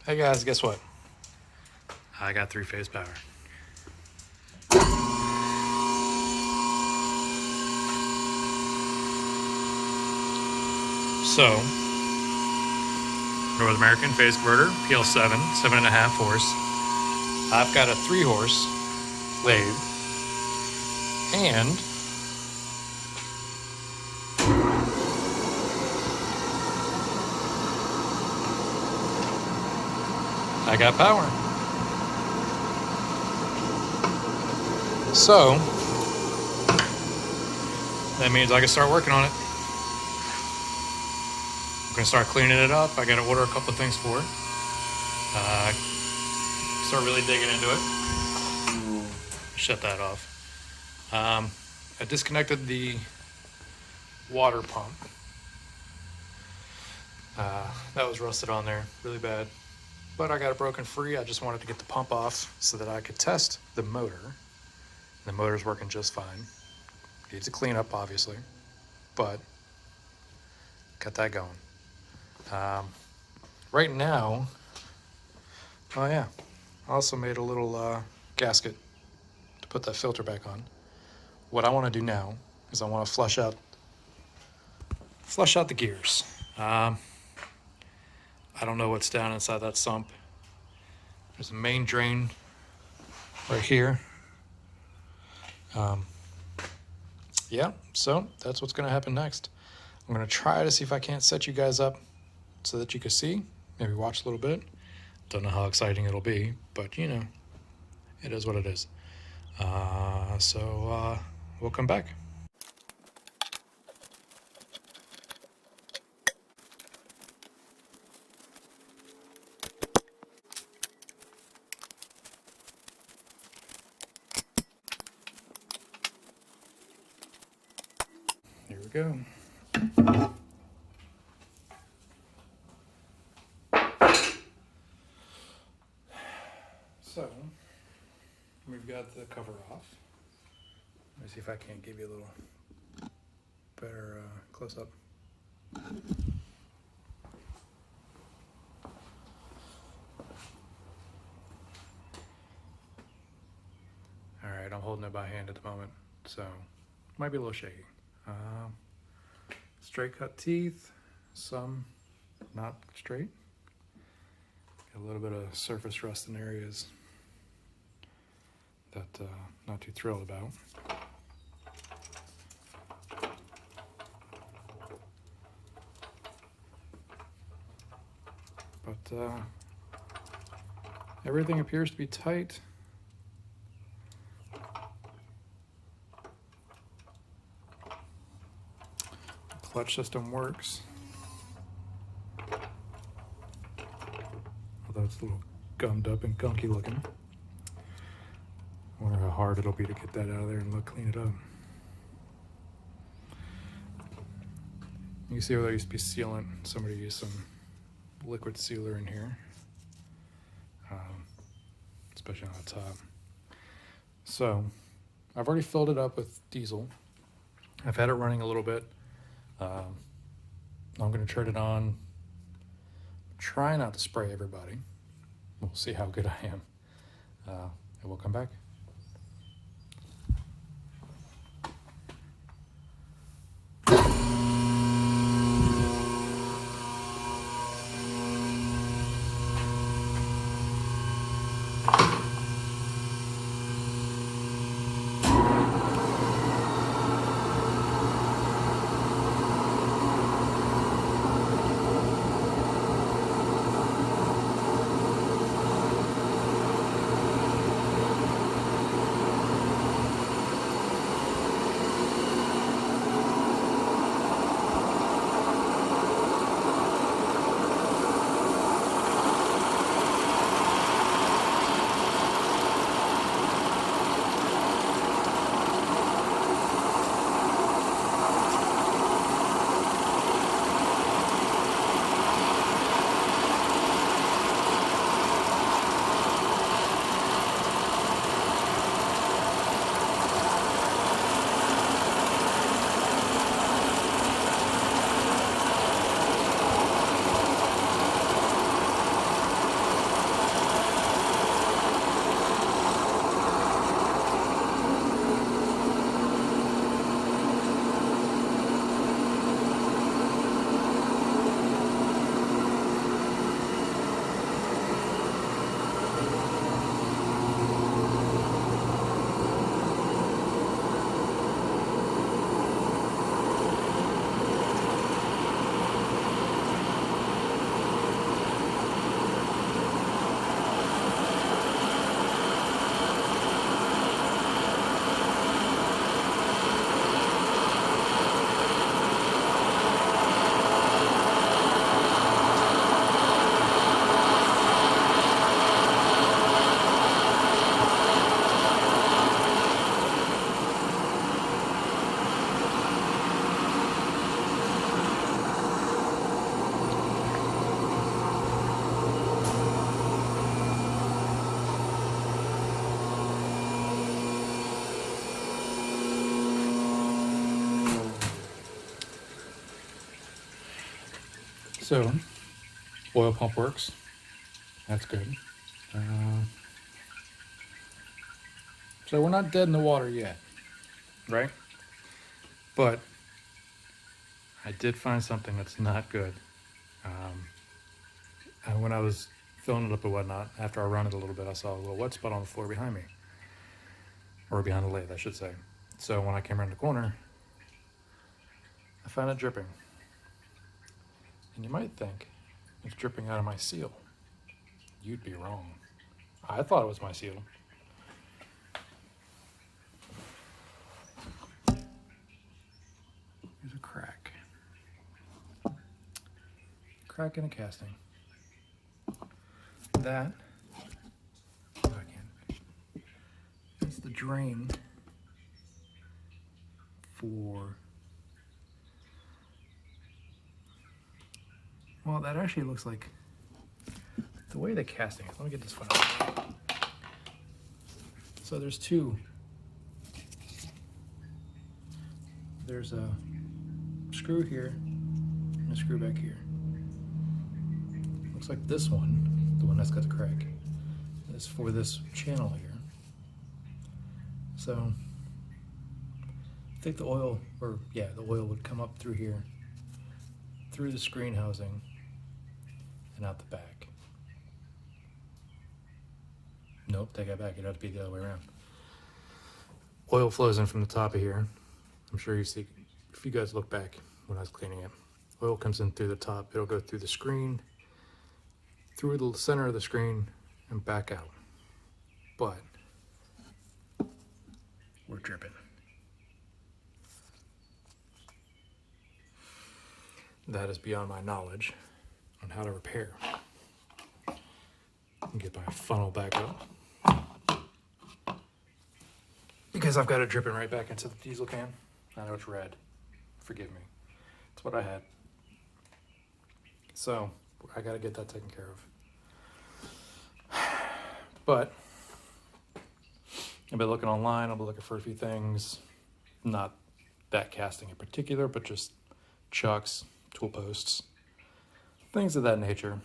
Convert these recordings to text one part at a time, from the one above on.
Hey guys, guess what? I got three-phase power. So, North American phase converter, PL7, 7.5 horse. I've got a 3-horse lathe, and I got power. So, that means I can start working on it. I'm gonna start cleaning it up. I gotta order a couple of things for it. Start really digging into it. Shut that off. I disconnected the water pump. That was rusted on there really bad, but I got it broken free. I just wanted to get the pump off so that I could test the motor. The motor's working just fine. Needs a cleanup, obviously, but got that going. Right now, oh yeah, I also made a little gasket to put that filter back on. What I want to do now is I want to flush out the gears. I don't know what's down inside that sump. There's a main drain right here. Yeah, so that's what's going to happen next. I'm going to try to see if I can't set you guys up so that you can see, maybe watch a little bit. Don't know how exciting it'll be, but you know, it is what it is. So we'll come back. Here we go. So, we've got the cover off. Let me see if I can't give you a little better close-up. Alright, I'm holding it by hand at the moment, so might be a little shaky. Straight cut teeth, some not straight. Got a little bit of surface rust in areas that not too thrilled about. But everything appears to be tight. The clutch system works, although it's a little gummed up and gunky looking. I wonder how hard it'll be to get that out of there and clean it up. You can see where there used to be sealant. Somebody used some liquid sealer in here, especially on the top. So I've already filled it up with diesel. I've had it running a little bit. I'm going to turn it on. Try not to spray everybody. We'll see how good I am. And we'll come back. So, oil pump works. That's good. So we're not dead in the water yet, right? But I did find something that's not good. And when I was filling it up and whatnot, after I run it a little bit, I saw a little wet spot on the floor behind me. Or behind the lathe, I should say. So when I came around the corner, I found it dripping. And you might think it's dripping out of my seal. You'd be wrong. I thought it was my seal. Here's a crack. Crack in a casting. That, that's the drain for, well, that actually looks like the way the casting is. Let me get this file. So there's two. There's a screw here and a screw back here. Looks like this one, the one that's got the crack, is for this channel here. So I think the oil, the oil would come up through here, through the screen housing, and out the back. Nope, take that back. It'd have to be the other way around. Oil flows in from the top of here. I'm sure you see, if you guys look back when I was cleaning it, oil comes in through the top. It'll go through the screen, through the center of the screen, and back out. But we're dripping. That is beyond my knowledge on how to repair. Get my funnel back up, because I've got it dripping right back into the diesel can. I know it's red. Forgive me. It's what I had. So I got to get that taken care of. But I've been looking online. I've been looking for a few things. Not that casting in particular, but just chucks, tool posts, things of that nature.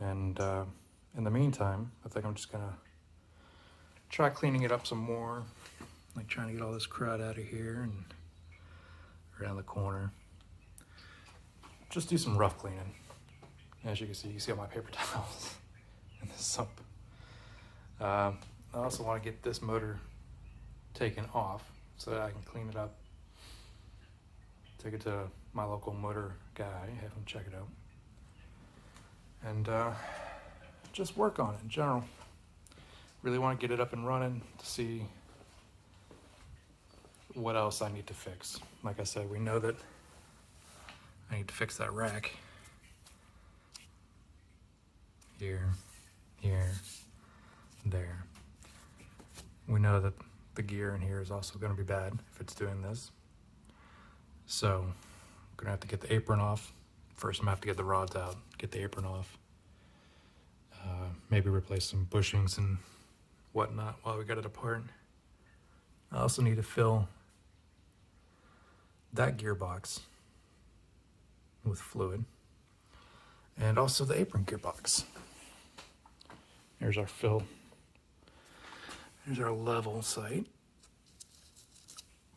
And in the meantime, I think I'm just gonna try cleaning it up some more, like trying to get all this crud out of here and around the corner. Just do some rough cleaning. As you can see all my paper towels and the soap. I also want to get this motor taken off so that I can clean it up, take it to my local motor guy, have him check it out, and just work on it in general. Really want to get it up and running to see what else I need to fix. Like I said, we know that I need to fix that rack. Here, there. We know that the gear in here is also going to be bad if it's doing this. So I'm going to have to get the apron off. First I'm going to have to get the rods out, get the apron off. Maybe replace some bushings and whatnot while we got it apart. I also need to fill that gearbox with fluid, and also the apron gearbox. Here's our fill. Here's our level site.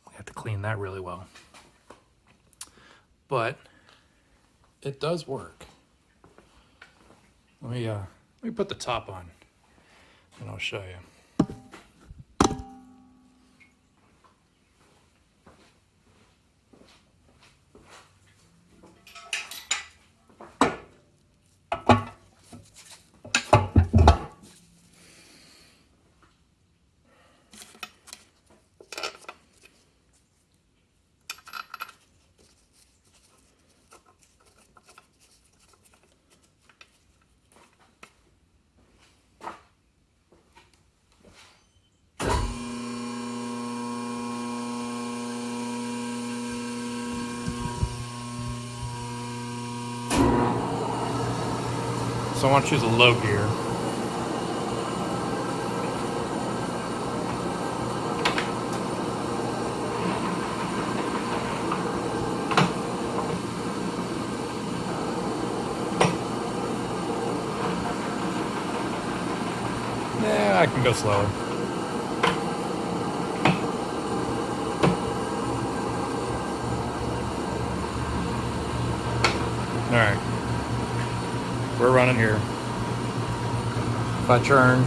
We have to clean that really well. But it does work. Let me put the top on and I'll show you. So I want to choose a low gear. I can go slower. All right, we're running here. If I turn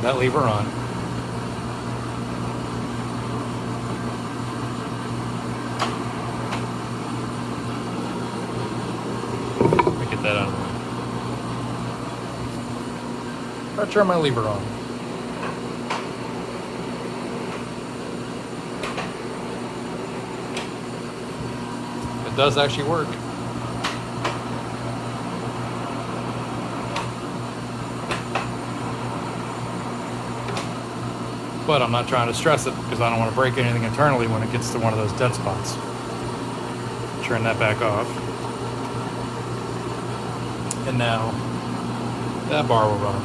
that lever on, let me get that out of the way. If I turn my lever on, it does actually work. But I'm not trying to stress it because I don't want to break anything internally when it gets to one of those dead spots. Turn that back off. And now that bar will run.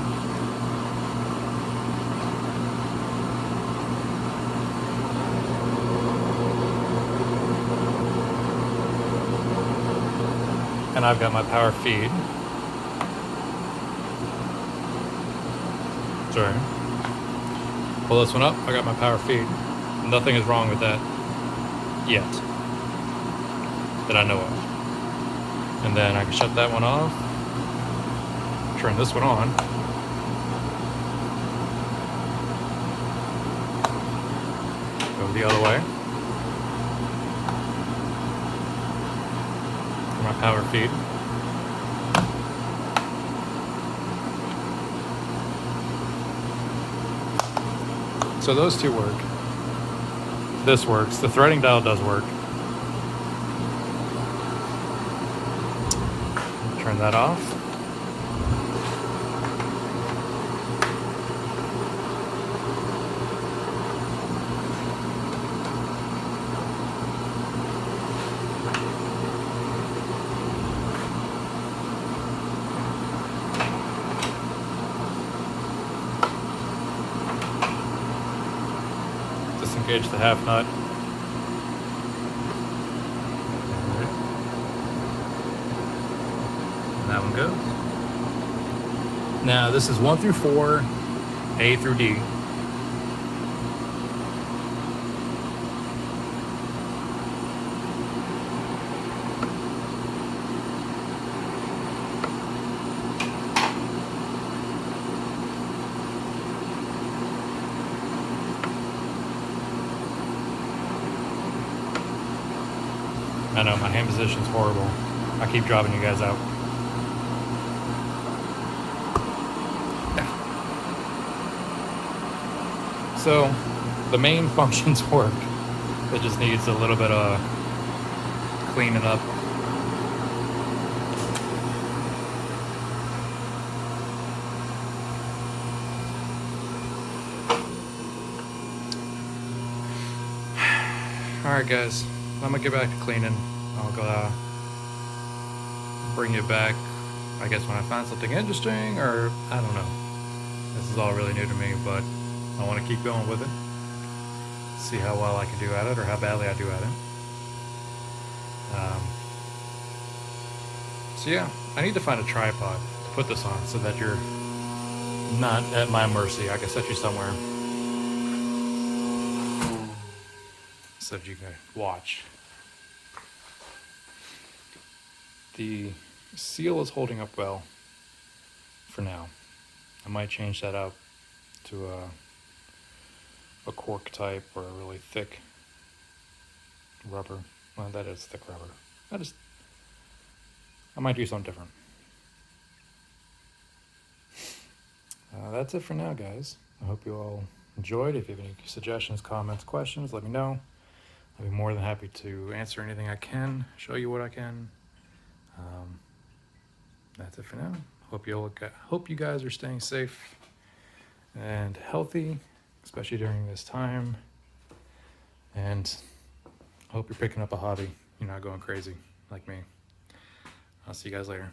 And I've got my power feed. Sorry. Pull this one up, I got my power feed. Nothing is wrong with that yet, that I know of. And then I can shut that one off, turn this one on. Go the other way. My power feed. So those two work. This works. The threading dial does work. Turn that off. Disengage the half nut. And that one goes. Now this is 1 through 4, A through D. I know, my hand position's horrible. I keep dropping you guys out. So, the main functions work. It just needs a little bit of cleaning up. Alright guys, I'm gonna get back to cleaning. I'll go bring you back, I guess, when I find something interesting, or I don't know. This is all really new to me, but I want to keep going with it. See how well I can do at it, or how badly I do at it. So yeah, I need to find a tripod to put this on so that you're not at my mercy. I can set you somewhere so that you can watch. The seal is holding up well for now. I might change that out to a cork type or a really thick rubber. Well, that is thick rubber. I might do something different. That's it for now, guys. I hope you all enjoyed. If you have any suggestions, comments, questions, let me know. I'll be more than happy to answer anything I can, show you what I can. That's it for now. Hope you guys are staying safe and healthy, especially during this time. And hope you're picking up a hobby. You're not going crazy like me. I'll see you guys later.